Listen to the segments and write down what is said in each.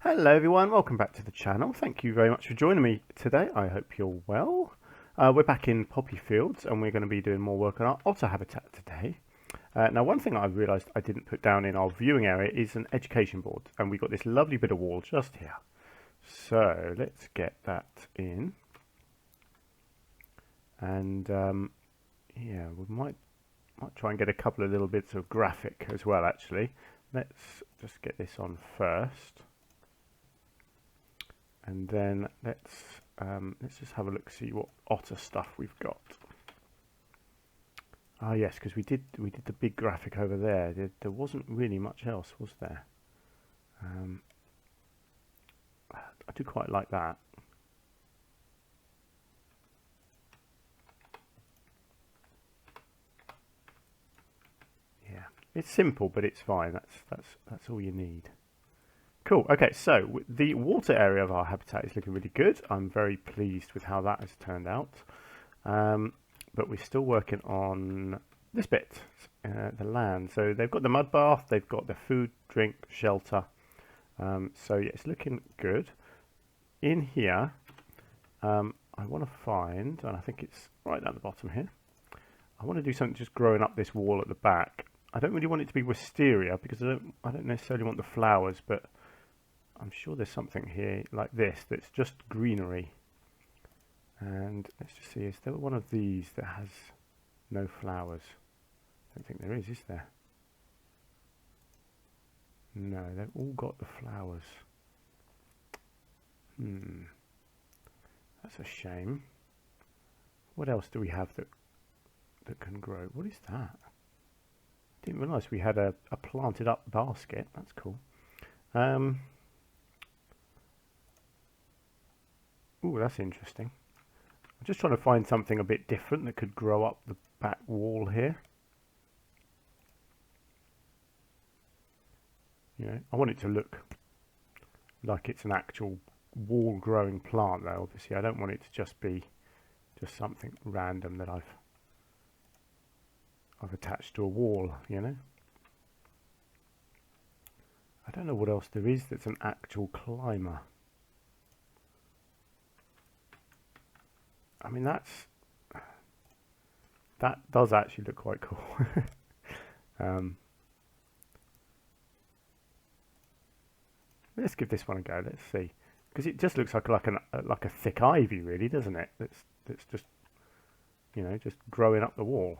Hello everyone, welcome back to the channel. Thank you very much for joining me today. I hope you're well. We're back in Poppyfields and we're going to be doing more work on our otter habitat today. Now one thing I realised I didn't put down in our viewing area is an education board, and we've got this lovely bit of wall just here. So let's get that in, and yeah, we might try and get a couple of little bits of graphic as well actually. Let's just get this on first. And then let's just have a look, see what otter stuff we've got. Ah yes, because we did the big graphic over there. There wasn't really much else, was there? I do quite like that. Yeah, it's simple, but it's fine. That's all you need. Cool. Okay, so the water area of our habitat is looking really good. I'm very pleased with how that has turned out. But we're still working on this bit, the land. So they've got the mud bath, they've got the food, drink, shelter. So yeah, it's looking good. In here, I want to find, and I think it's right down the bottom here, I want to do something just growing up this wall at the back. I don't really want it to be wisteria because I don't necessarily want the flowers, but I'm sure there's something here like this that's just greenery. And let's just see, is there one of these that has no flowers? I don't think there is there? No, they've all got the flowers. That's a shame. What else do we have that can grow? What is that? Didn't realise we had a planted up basket. That's cool. Ooh, that's interesting. I'm just trying to find something a bit different that could grow up the back wall here. You know, I want it to look like it's an actual wall growing plant though, obviously. I don't want it to just be just something random that I've attached to a wall, you know. I don't know what else there is that's an actual climber. I mean, that does actually look quite cool. Let's give this one a go. Let's see, because it just looks like a thick ivy, really, doesn't it? That's just, you know, just growing up the wall.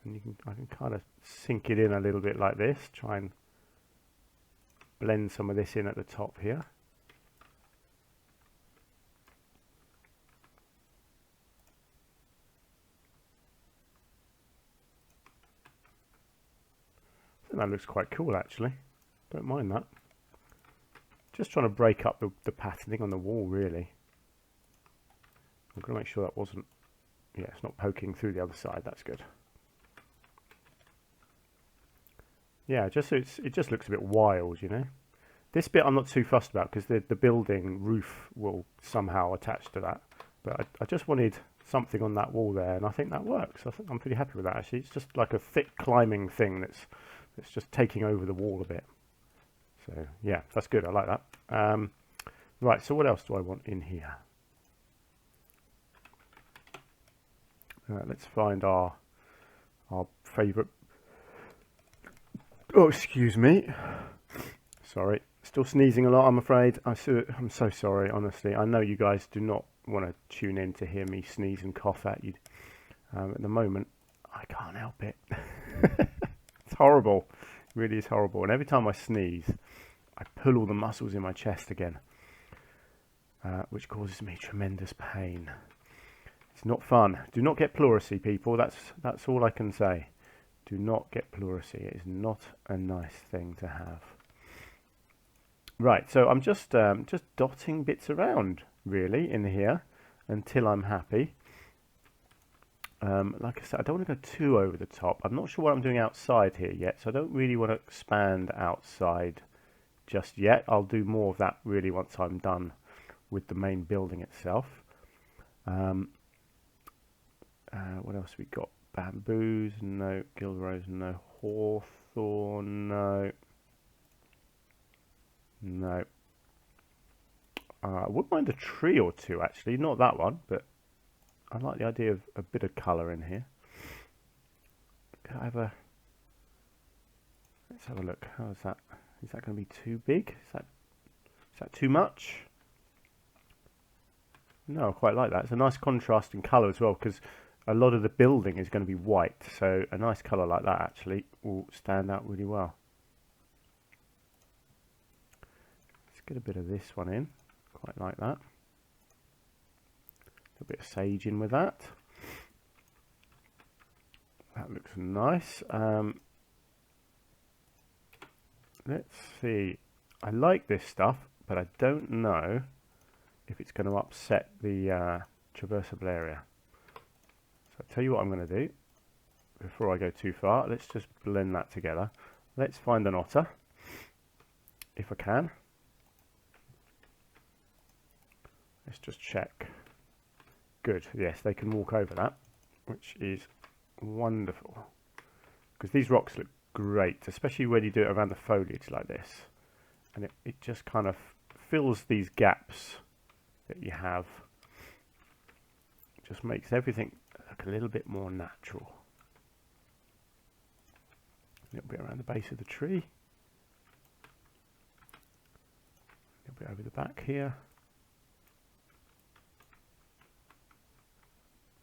And I can kind of sink it in a little bit like this. Try and blend some of this in at the top here. I think that looks quite cool actually. Don't mind that. Just trying to break up the patterning on the wall really. I'm going to make sure that wasn't, yeah, it's not poking through the other side. That's good. Yeah, just so it just looks a bit wild, you know. This bit I'm not too fussed about because the building roof will somehow attach to that. But I just wanted something on that wall there, and I think that works. I think I'm pretty happy with that actually. It's just like a thick climbing thing that's just taking over the wall a bit. So yeah, that's good. I like that. Right, so what else do I want in here? Let's find our favourite. Oh, excuse me. Sorry, still sneezing a lot, I'm afraid. I'm so sorry, honestly. I know you guys do not want to tune in to hear me sneeze and cough at you. At the moment, I can't help it. It's horrible. It really is horrible. And every time I sneeze, I pull all the muscles in my chest again, which causes me tremendous pain. It's not fun. Do not get pleurisy, people. That's all I can say. Do not get pleurisy. It is not a nice thing to have. Right, so I'm just dotting bits around really in here until I'm happy. Like I said, I don't want to go too over the top. I'm not sure what I'm doing outside here yet, so I don't really want to expand outside just yet. I'll do more of that really once I'm done with the main building itself. What else we got? Bamboos, no. Gilrose, no. Hawthorn, no. No. I wouldn't mind a tree or two, actually. Not that one, but I like the idea of a bit of colour in here. Could I have a... Let's have a look. How is that? Is that going to be too big? Is that too much? No, I quite like that. It's a nice contrast in colour as well, because a lot of the building is going to be white, so a nice colour like that actually will stand out really well. Let's get a bit of this one in. Quite like that. A bit of sage in with that. That looks nice. Let's see. I like this stuff, but I don't know if it's going to upset the traversable area. So I'll tell you what I'm going to do before I go too far. Let's just blend that together. Let's find an otter, if I can. Let's just check. Good, yes, they can walk over that, which is wonderful. Because these rocks look great, especially when you do it around the foliage like this. And it just kind of fills these gaps that you have. It just makes everything look a little bit more natural. A little bit around the base of the tree. A little bit over the back here.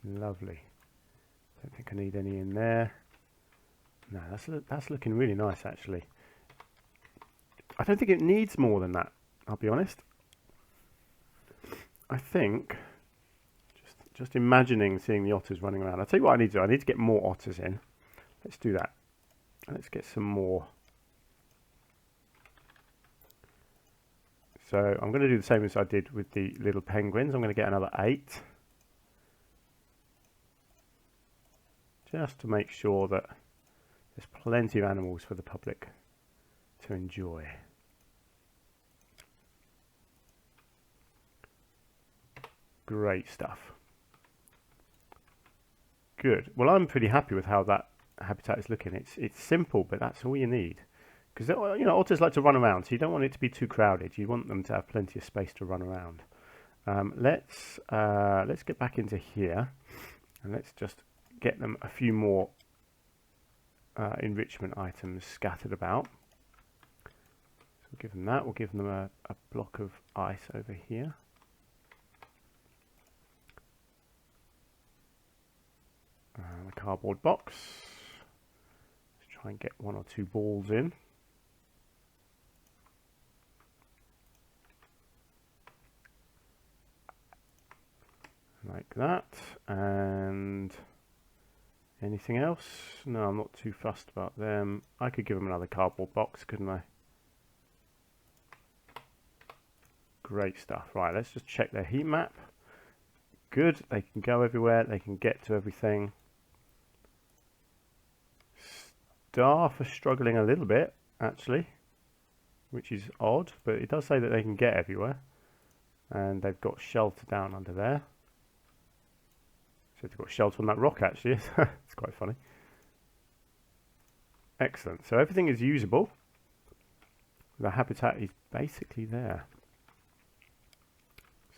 Lovely. Don't think I need any in there. No, that's looking really nice actually. I don't think it needs more than that, I'll be honest. I think just imagining seeing the otters running around. I'll tell you what I need to do. I need to get more otters in. Let's do that. Let's get some more. So I'm going to do the same as I did with the little penguins. I'm going to get another 8. Just to make sure that there's plenty of animals for the public to enjoy. Great stuff. Good. Well, I'm pretty happy with how that habitat is looking. It's simple, but that's all you need. Because you know, otters like to run around, so you don't want it to be too crowded. You want them to have plenty of space to run around. Let's get back into here, and let's just get them a few more enrichment items scattered about. So we'll give them that. We'll give them a block of ice over here. A cardboard box. Let's try and get 1 or 2 balls in. Like that. And anything else? No, I'm not too fussed about them. I could give them another cardboard box, couldn't I? Great stuff. Right, let's just check their heat map. Good, they can go everywhere, they can get to everything. Staff are struggling a little bit, actually, which is odd, but it does say that they can get everywhere. And they've got shelter down under there. So they've got shelter on that rock, actually. It's quite funny. Excellent. So everything is usable. The habitat is basically there.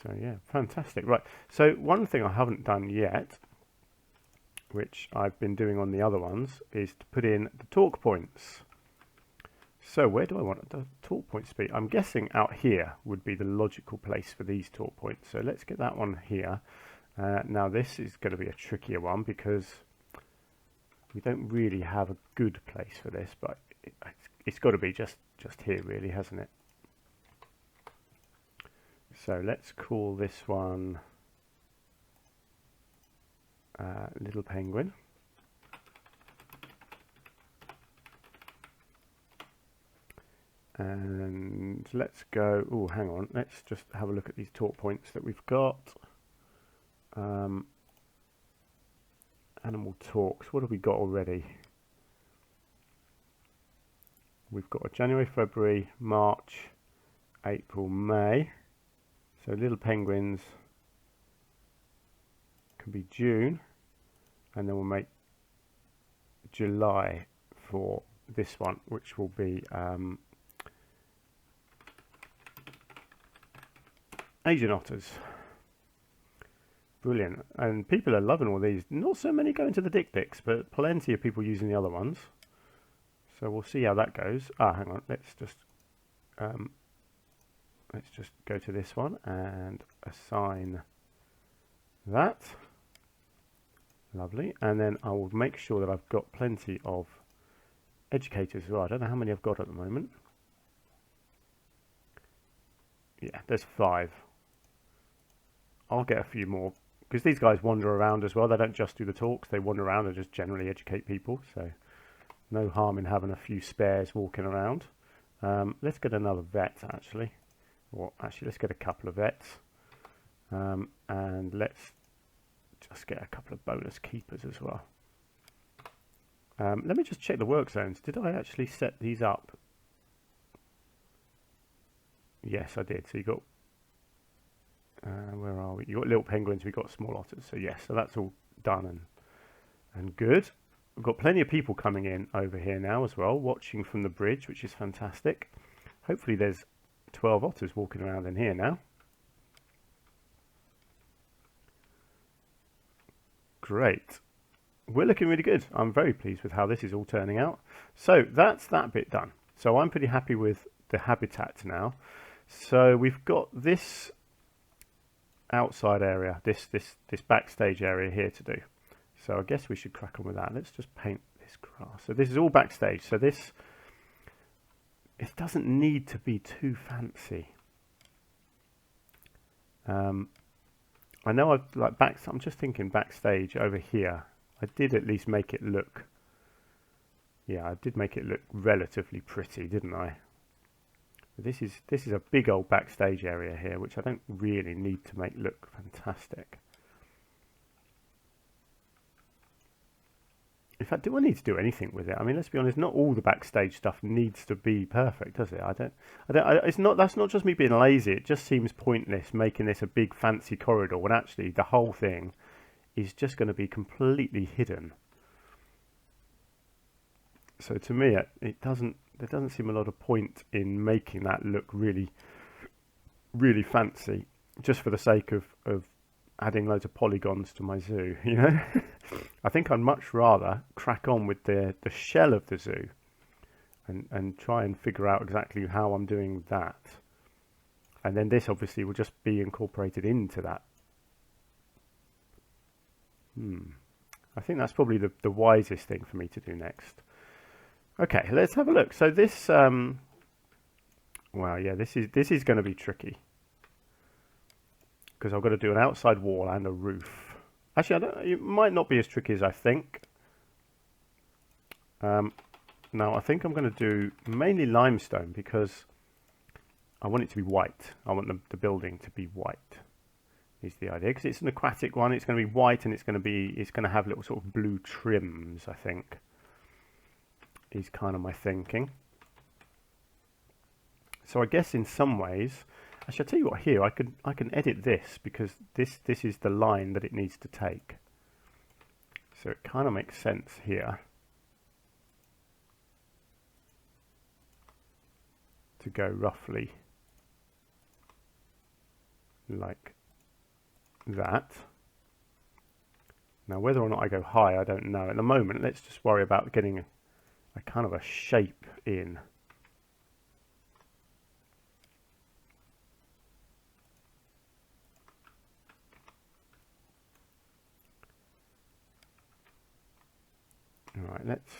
So yeah, fantastic. Right, so one thing I haven't done yet, which I've been doing on the other ones, is to put in the talk points. So where do I want the talk points to be? I'm guessing out here would be the logical place for these talk points. So let's get that one here. Now this is going to be a trickier one because we don't really have a good place for this, but it's got to be just here really, hasn't it? So let's call this one Little Penguin. And let's go, oh hang on, let's just have a look at these talk points that we've got. Animal talks, what have we got already? We've got a January, February, March, April, May. So little penguins can be June, and then we'll make July for this one, which will be Asian otters. Brilliant. And people are loving all these. Not so many going to the dik-diks, but plenty of people using the other ones. So we'll see how that goes. Ah, hang on. Let's just go to this one and assign that. Lovely. And then I will make sure that I've got plenty of educators as well. I don't know how many I've got at the moment. Yeah, there's 5. I'll get a few more because these guys wander around as well. They don't just do the talks, they wander around and just generally educate people. So no harm in having a few spares walking around. Let's get another vet actually. Or actually, let's get a couple of vets. And let's just get a couple of bonus keepers as well. Let me just check the work zones. Did I actually set these up? Yes, I did. So you got, where are we? You got little penguins, we got small otters. So yes, so that's all done and good. We've got plenty of people coming in over here now as well, watching from the bridge, which is fantastic. Hopefully there's 12 otters walking around in here now. Great. We're looking really good. I'm very pleased with how this is all turning out. So that's that bit done. So I'm pretty happy with the habitat now. So we've got this outside area, this backstage area here to do. So I guess we should crack on with that. Let's just paint this grass. So this is all backstage. So this, it doesn't need to be too fancy. I know I've like I'm just thinking backstage over here. I did at least make it look. Yeah, I did make it look relatively pretty, didn't I? This is a big old backstage area here, which I don't really need to make look fantastic. In fact, do I need to do anything with it? I mean, let's be honest. Not all the backstage stuff needs to be perfect, does it? It's not. That's not just me being lazy. It just seems pointless making this a big fancy corridor when actually the whole thing is just going to be completely hidden. So to me, it doesn't. There doesn't seem a lot of point in making that look really, really fancy, just for the sake of adding loads of polygons to my zoo, you know. I think I'd much rather crack on with the shell of the zoo and try and figure out exactly how I'm doing that. And then this obviously will just be incorporated into that. I think that's probably the wisest thing for me to do next. Okay, let's have a look. So this, well, yeah, this is going to be tricky. Because I've got to do an outside wall and a roof. Actually, it might not be as tricky as I think. Now, I think I'm going to do mainly limestone because I want it to be white. I want the building to be white. Is the idea because it's an aquatic one. It's going to be white and it's going to have little sort of blue trims. I think is kind of my thinking. So I guess in some ways. Actually, I'll tell you what. Here, I can edit this because this is the line that it needs to take. So it kind of makes sense here to go roughly like that. Now, whether or not I go high, I don't know. At the moment, let's just worry about getting a kind of a shape in. All right, let's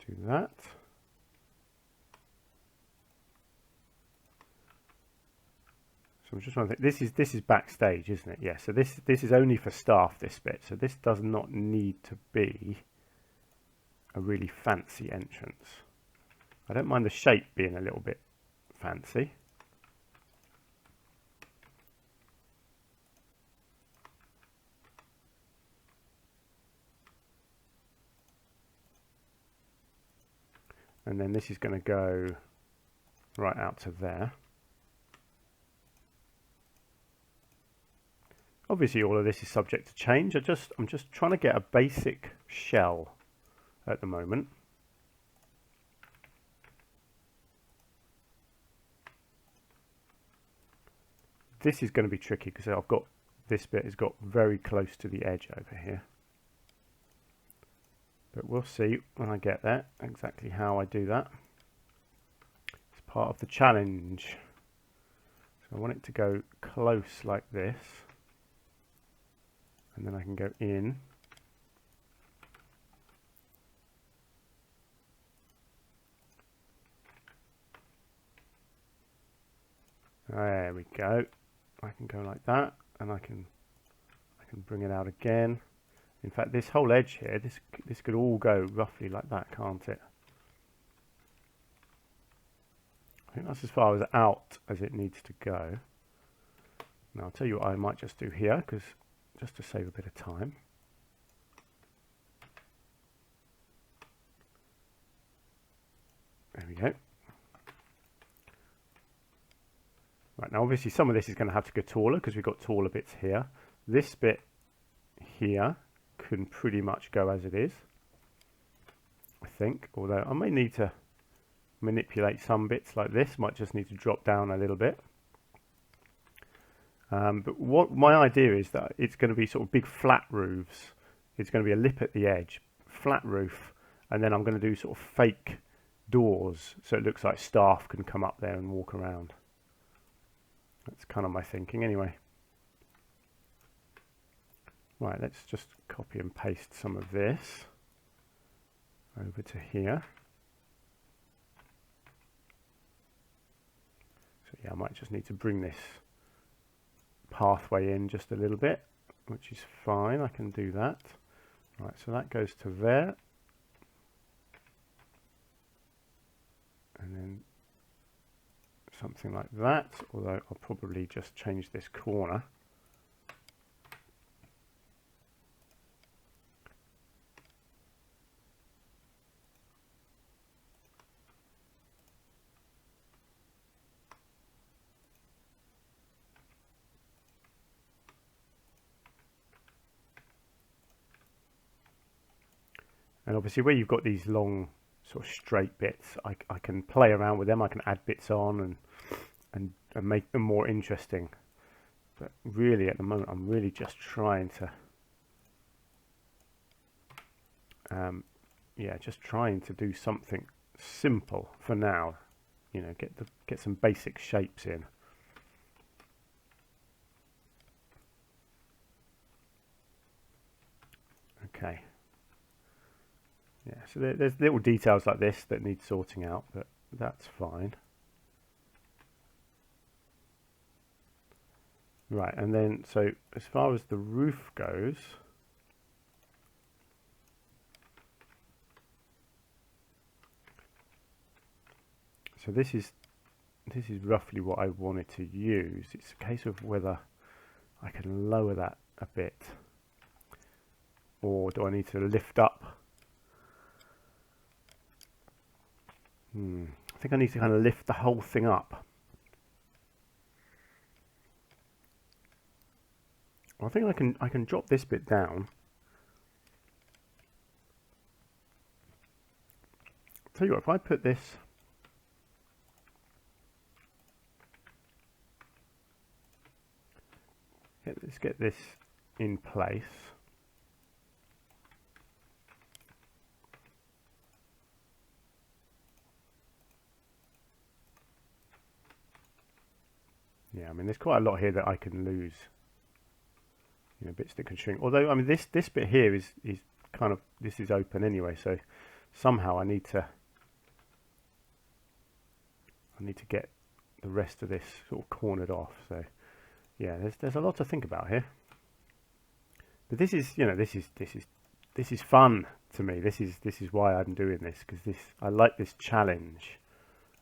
do that. So I'm just trying to think. This is backstage, isn't it? Yeah. So this is only for staff. This bit. So this does not need to be a really fancy entrance. I don't mind the shape being a little bit fancy. And then this is going to go right out to there. Obviously, all of this is subject to change. I'm just trying to get a basic shell at the moment. this is going to be tricky because I've got this bit has got very close to the edge over here. But we'll see when I get there exactly how I do that. It's part of the challenge. So I want it to go close like this, and then I can go in. There we go. I can go like that, and I can bring it out again. In fact, this whole edge here, this could all go roughly like that, can't it? I think that's as far as out as it needs to go. Now I'll tell you what I might just do here, because just to save a bit of time. There we go. Right, now obviously some of this is going to have to go taller because we've got taller bits here. This bit here can pretty much go as it is, I think, although I may need to manipulate some bits like this, might just need to drop down a little bit. But what my idea is that it's going to be sort of big flat roofs. It's going to be a lip at the edge, flat roof, and then I'm going to do sort of fake doors so it looks like staff can come up there and walk around. That's kind of my thinking anyway. Right, let's just copy and paste some of this over to here. So yeah, I might just need to bring this pathway in just a little bit, which is fine. I can do that. Right, so that goes to there. And then something like that, although I'll probably just change this corner. And obviously where you've got these long sort of straight bits, I can play around with them. I can add bits on and make them more interesting. But really at the moment I'm really just trying to just trying to do something simple for now. You know, get some basic shapes in. Okay. Yeah, so there's little details like this that need sorting out, but that's fine. Right, and then so as far as the roof goes, so this is roughly what I wanted to use. It's a case of whether I can lower that a bit, or do I need to lift up? I think I need to kind of lift the whole thing up. I think I can drop this bit down. Tell you what, if I put this let's get this in place. Yeah, I mean, there's quite a lot here that I can lose. You know, bits that can shrink. Although, I mean, this bit here is kind of, this is open anyway, so somehow I need to get the rest of this sort of cornered off. So yeah, there's a lot to think about here. But this is, you know, this is fun to me. This is why I'm doing this, because I like this challenge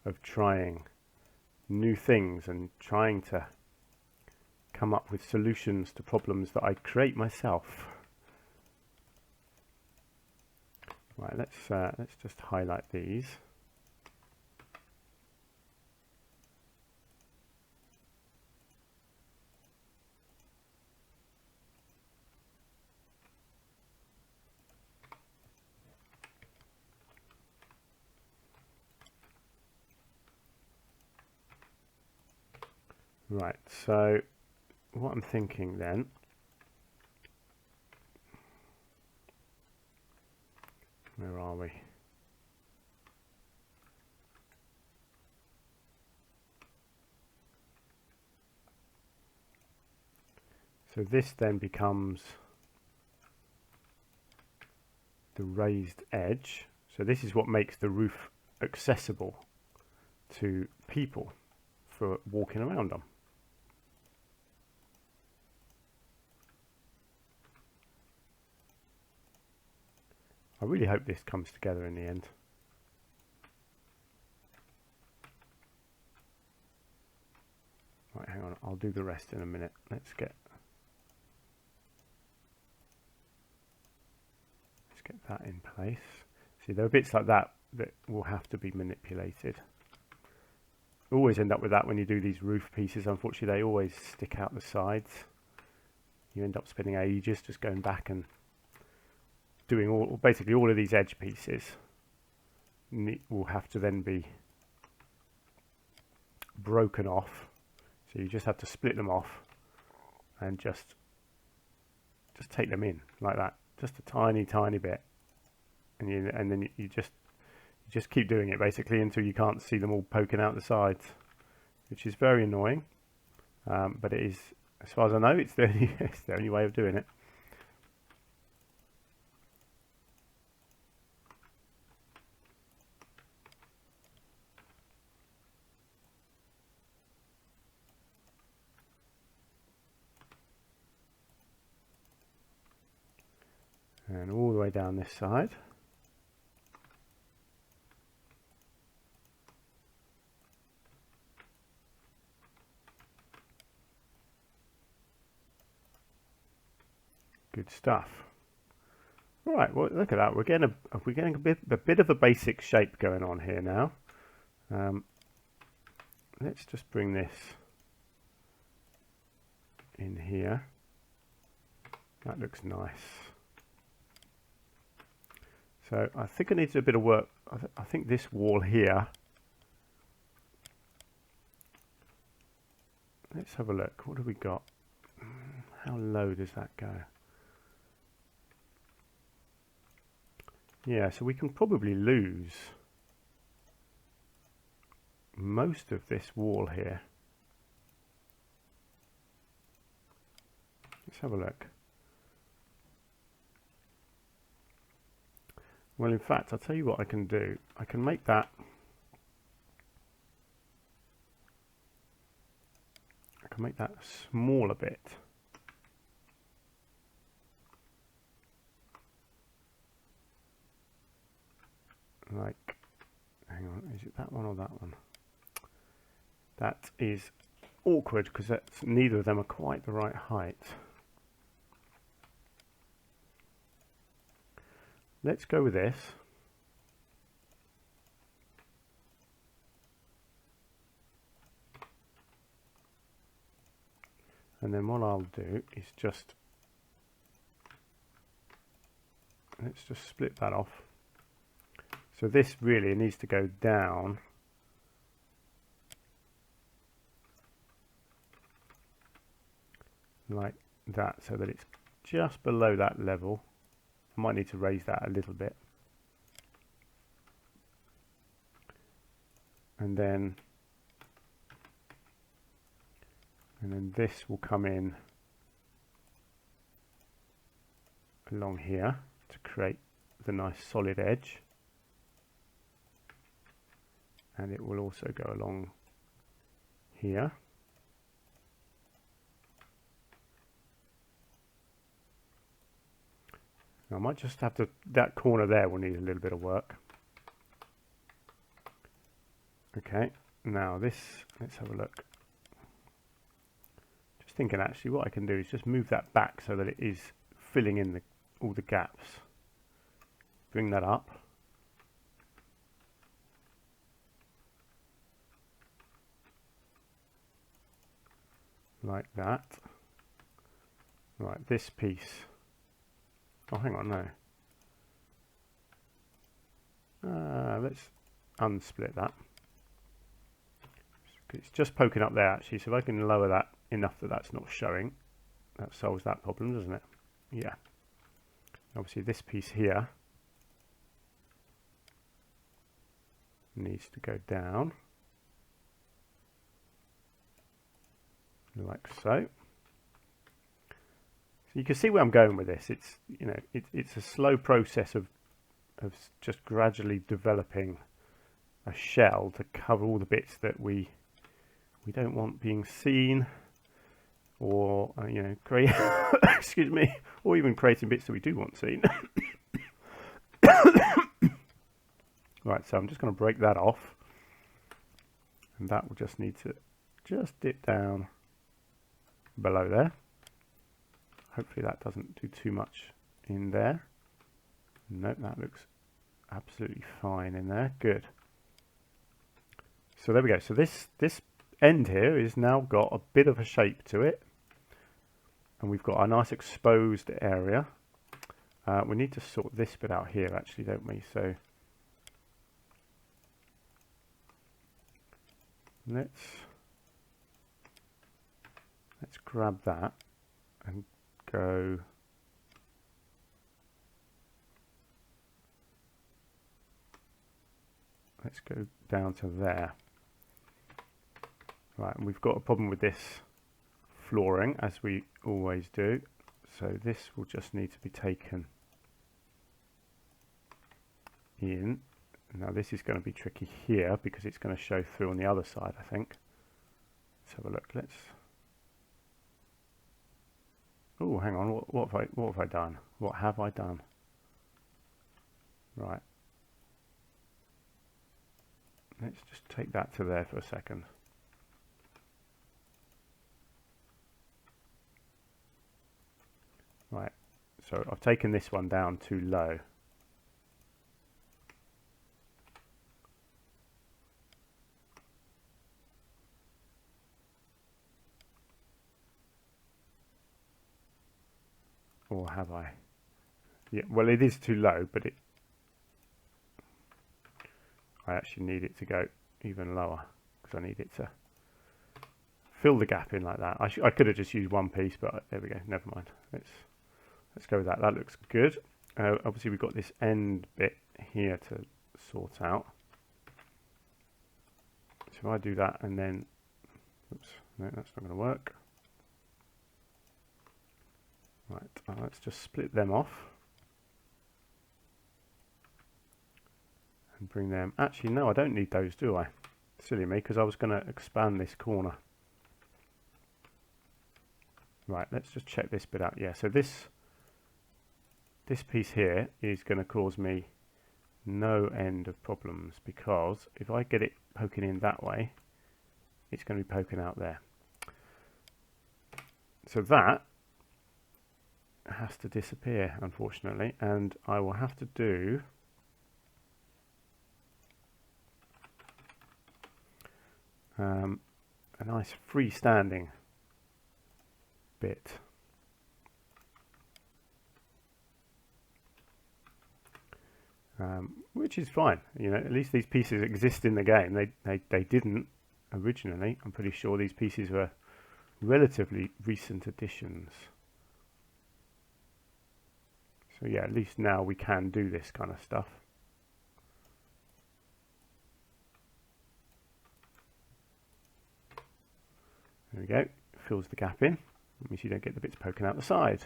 of trying new things and trying to come up with solutions to problems that I create myself. Right, let's just highlight these. Right, so what I'm thinking then, where are we? So this then becomes the raised edge. So this is what makes the roof accessible to people for walking around on. I really hope this comes together in the end. Right, hang on, I'll do the rest in a minute. Let's get that in place. See, there are bits like that that will have to be manipulated. Always end up with that when you do these roof pieces. Unfortunately, they always stick out the sides. You end up spending ages just going back and doing basically all of these edge pieces will have to then be broken off. So you just have to split them off and just take them in like that, just a tiny bit, and then you just keep doing it basically until you can't see them all poking out the sides, which is very annoying. But it is, as far as I know, it's the only way of doing it. And all the way down this side. Good stuff. Right, well, look at that. We're getting a bit of a basic shape going on here now. Let's just bring this in here. That looks nice. So I think I need to do a bit of work. I think this wall here. Let's have a look. What have we got? How low does that go? Yeah, so we can probably lose most of this wall here. Let's have a look. Well, in fact, I'll tell you what I can do. I can make that. I can make that small a bit. Like, hang on, is it that one or that one? That is awkward because neither of them are quite the right height. Let's go with this. And then what I'll do is let's just split that off. So this really needs to go down like that, so that it's just below that level. I might need to raise that a little bit. And then this will come in along here to create the nice solid edge. And it will also go along here. Now I might just have to, that corner there will need a little bit of work. Okay, now this, let's have a look. Just thinking actually what I can do is just move that back so that it is filling in all the gaps. Bring that up. Like that. Right, this piece. Oh, hang on, no. Let's unsplit that. It's just poking up there actually, so if I can lower that enough that that's not showing, that solves that problem, doesn't it? Yeah. Obviously this piece here needs to go down, like so. So you can see where I'm going with this. It's, you know, it's a slow process of just gradually developing a shell to cover all the bits that we don't want being seen, or you know, create excuse me, or even creating bits that we do want seen. Right, so I'm just going to break that off, and that will just need to just dip down below there. Hopefully that doesn't do too much in there. Nope, that looks absolutely fine in there. Good. So there we go. So this end here is now got a bit of a shape to it, and we've got a nice exposed area. We need to sort this bit out here actually, don't we? So let's grab that and go down to there. Right, and we've got a problem with this flooring, as we always do, so this will just need to be taken in. Now this is going to be tricky here because it's going to show through on the other side, I think. Let's have a look. Oh, hang on. What have I done? What have I done? Right. Let's just take that to there for a second. Right. So I've taken this one down too low. Or have I? Yeah, well, it is too low, but I actually need it to go even lower because I need it to fill the gap in like that. I could have just used one piece, but there we go. Never mind. Let's go with that. That looks good. Obviously, we've got this end bit here to sort out. So if I do that and then, oops, no, that's not going to work. Right, let's just split them off and bring them. Actually, no, I don't need those, do I? Silly me, because I was going to expand this corner. Right, let's just check this bit out. Yeah, so this piece here is going to cause me no end of problems, because if I get it poking in that way, it's going to be poking out there. So that has to disappear, unfortunately, and I will have to do a nice freestanding bit. Which is fine, you know, at least these pieces exist in the game. They didn't originally. I'm pretty sure these pieces were relatively recent additions. So yeah, at least now we can do this kind of stuff. There we go, fills the gap in. That means you don't get the bits poking out the side.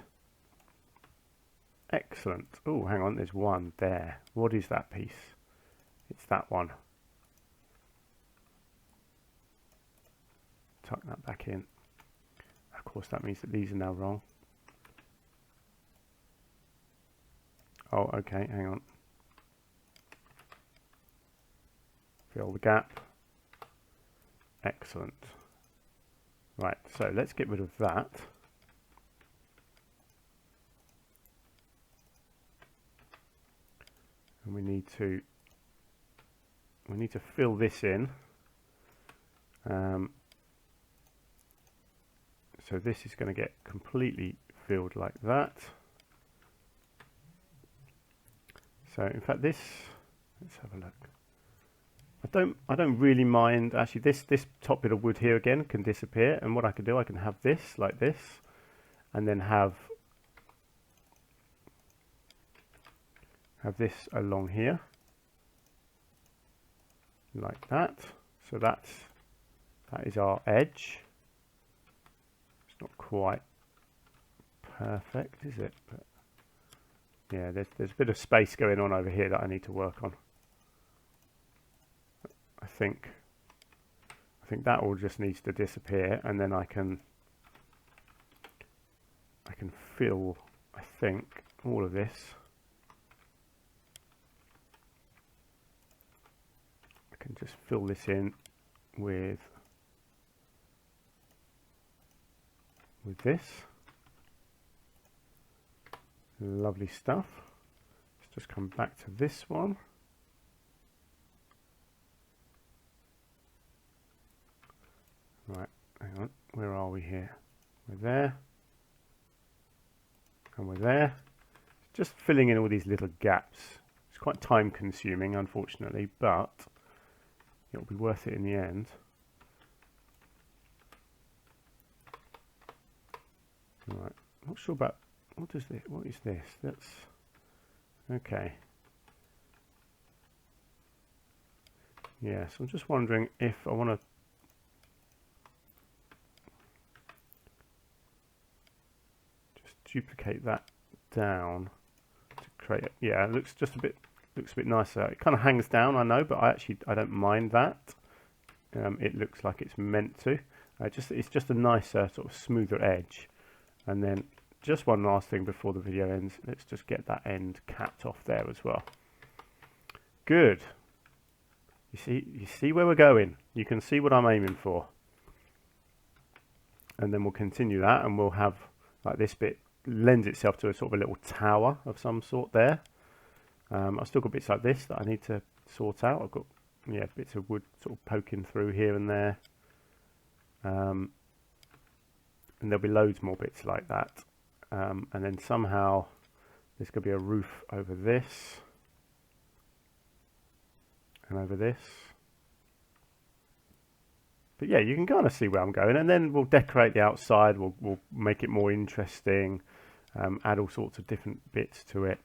Excellent. Oh, hang on, there's one there. What is that piece? It's that one. Tuck that back in. Of course, that means that these are now wrong. Oh, okay, hang on. Fill the gap. Excellent. Right, so let's get rid of that. And we need to fill this in. So this is going to get completely filled like that. So in fact this, let's have a look. I don't really mind. Actually, this top bit of wood here again can disappear, and what I can do, I can have this like this, and then have this along here like that. So that is our edge. It's not quite perfect, is it? But yeah, there's a bit of space going on over here that I need to work on. I think that all just needs to disappear, and then I can fill, I think, all of this. I can just fill this in with this. Lovely stuff. Let's just come back to this one. Right, hang on, where are we here? We're there, and we're there. Just filling in all these little gaps. It's quite time consuming, unfortunately, but it'll be worth it in the end. Right, not sure about, what is this? That's, okay. Yeah, so I'm just wondering if I want to duplicate that down to create it. Yeah, it looks a bit nicer. It kind of hangs down, I know, but I don't mind that. It looks like it's meant to. It's just a nicer sort of smoother edge. And then just one last thing before the video ends. Let's just get that end capped off there as well. Good. You see where we're going. You can see what I'm aiming for. And then we'll continue that, and we'll have like this bit lends itself to a sort of a little tower of some sort there. I've still got bits like this that I need to sort out. I've got bits of wood sort of poking through here and there, and there'll be loads more bits like that. And then somehow there's going to be a roof over this and over this. But yeah, you can kind of see where I'm going, and then we'll decorate the outside. We'll make it more interesting, add all sorts of different bits to it.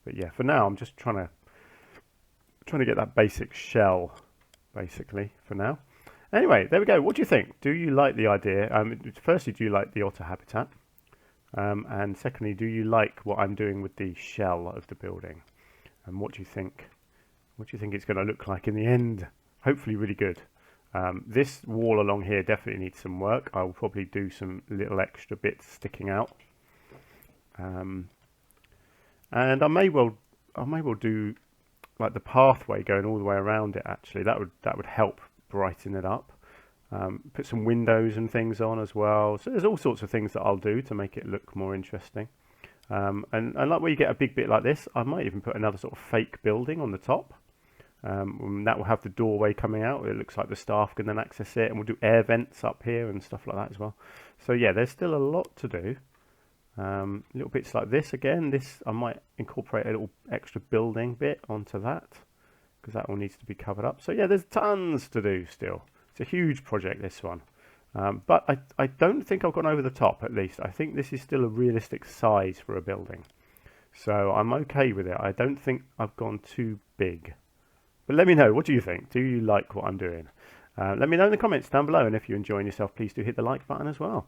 But yeah, for now I'm just trying to get that basic shell, basically, for now. Anyway, there we go. What do you think? Do you like the idea? Firstly, do you like the otter habitat? And secondly, do you like what I'm doing with the shell of the building? And what do you think? What do you think it's going to look like in the end? Hopefully really good. This wall along here definitely needs some work. I will probably do some little extra bits sticking out, and I may well do like the pathway going all the way around it. Actually, that would help brighten it up. Put some windows and things on as well. So there's all sorts of things that I'll do to make it look more interesting. And like where you get a big bit like this, I might even put another sort of fake building on the top. That will have the doorway coming out. It looks like the staff can then access it, and we'll do air vents up here and stuff like that as well. So yeah, there's still a lot to do. Little bits like this again. This I might incorporate a little extra building bit onto that, because that all needs to be covered up. So yeah, there's tons to do still. It's a huge project, this one. But I don't think I've gone over the top, at least. I think this is still a realistic size for a building. So I'm okay with it. I don't think I've gone too big. But let me know, what do you think? Do you like what I'm doing? Let me know in the comments down below, and if you're enjoying yourself, please do hit the like button as well.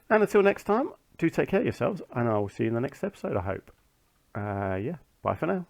And until next time, do take care of yourselves, and I will see you in the next episode, I hope. Yeah, bye for now.